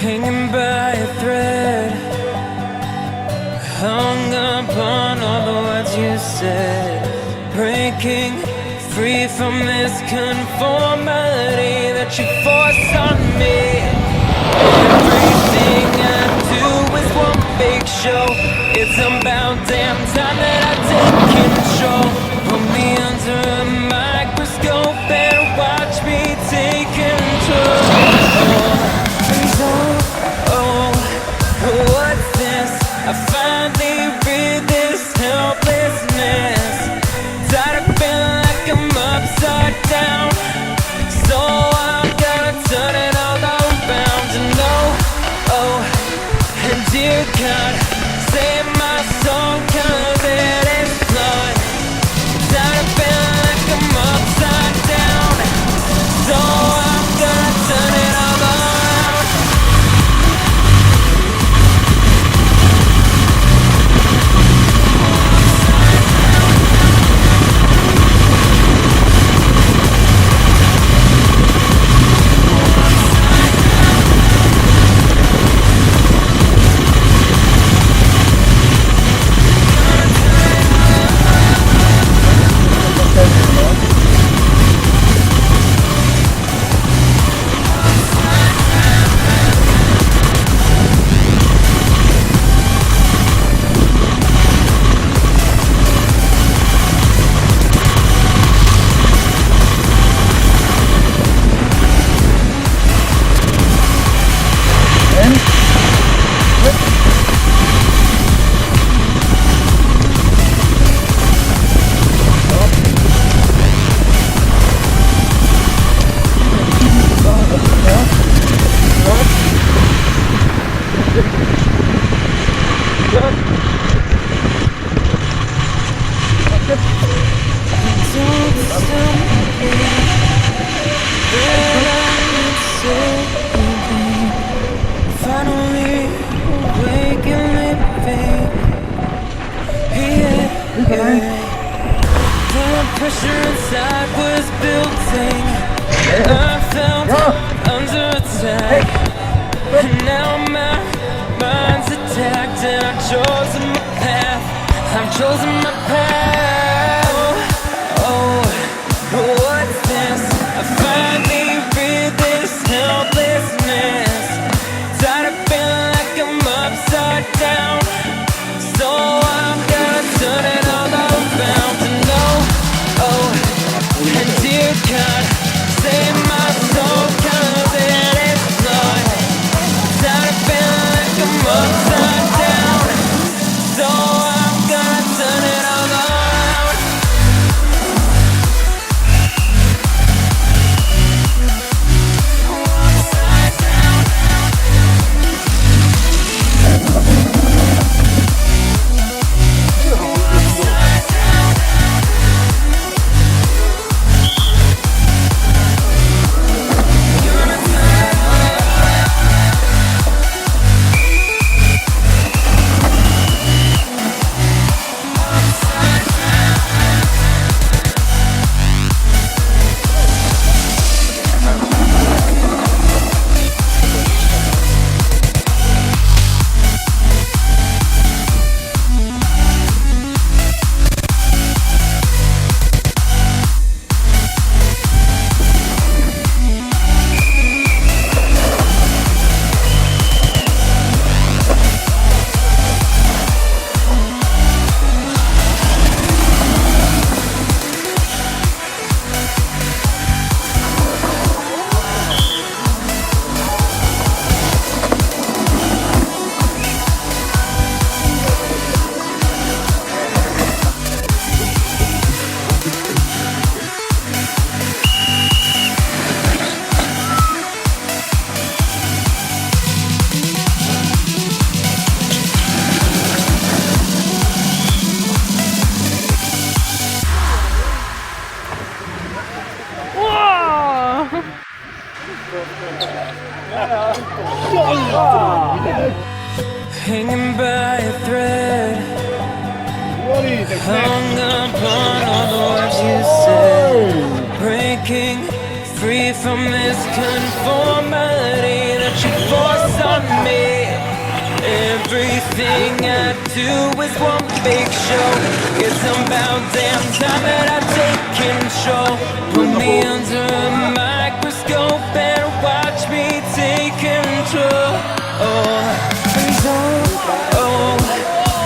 hanging by a thread, hung up on all the words you said, breaking free from this conformity that you force on me. Everything I do is one big show. It's about damn time that I take control. Put me under a microscope and watch me take control. Oh, what's this? I finally read this helplessness. Tired of feeling like I'm upside down, so I'm gonna turn it all around. And and dear God, save my soul, 'cause it is flawed. Tired of feeling like I'm upside down, so I'm gonna turn it all around. The pressure inside was building. I felt under attack, and now my mind's attacked, and I've chosen my path. I've chosen my path. Oh, what's this? I finally read this helplessness. Tired of feeling like I'm upside down, so I'm gonna turn it all around. And dear God, save my soul, 'cause it is flawed. Tired of feeling like I'm upside down, so I'm gonna turn it all around. Upside down. Hanging by a thread, hung upon all the words you said, breaking free from this conformity that you force on Everything I do is one big show. It's about damn time that I take control. Put me under a microscope and watch me take control.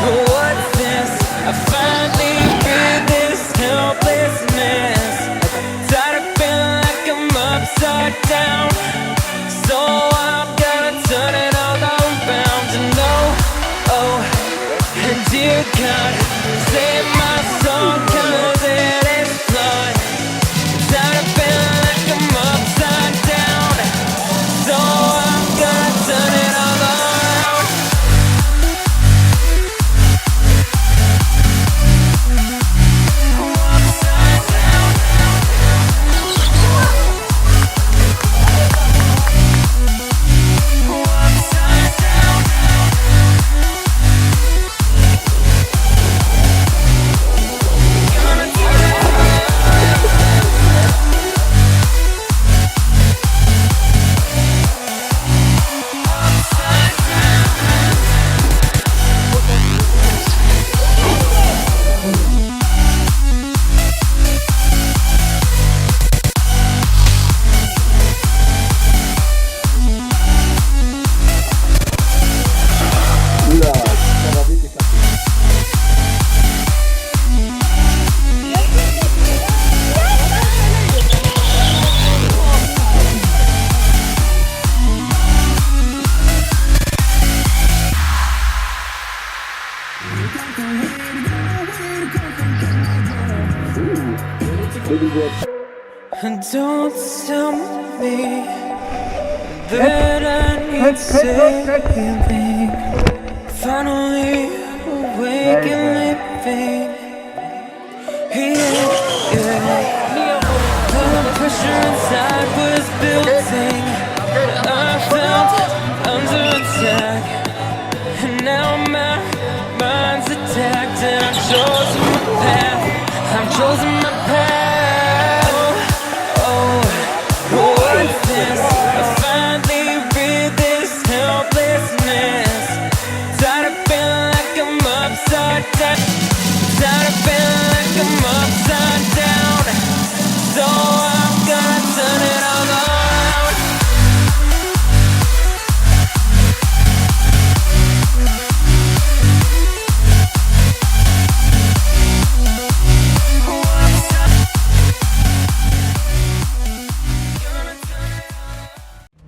What's this? I finally feel this helplessness. Tired of feeling like I'm upside down, so I'm gonna turn it all around. And dear God, save my soul, 'cause it is flawed. Tired of feeling like I'm upside down, so I'm gonna turn it all around. Upside down. Upside down. Don't tell me that I need saving. Finally awake and living.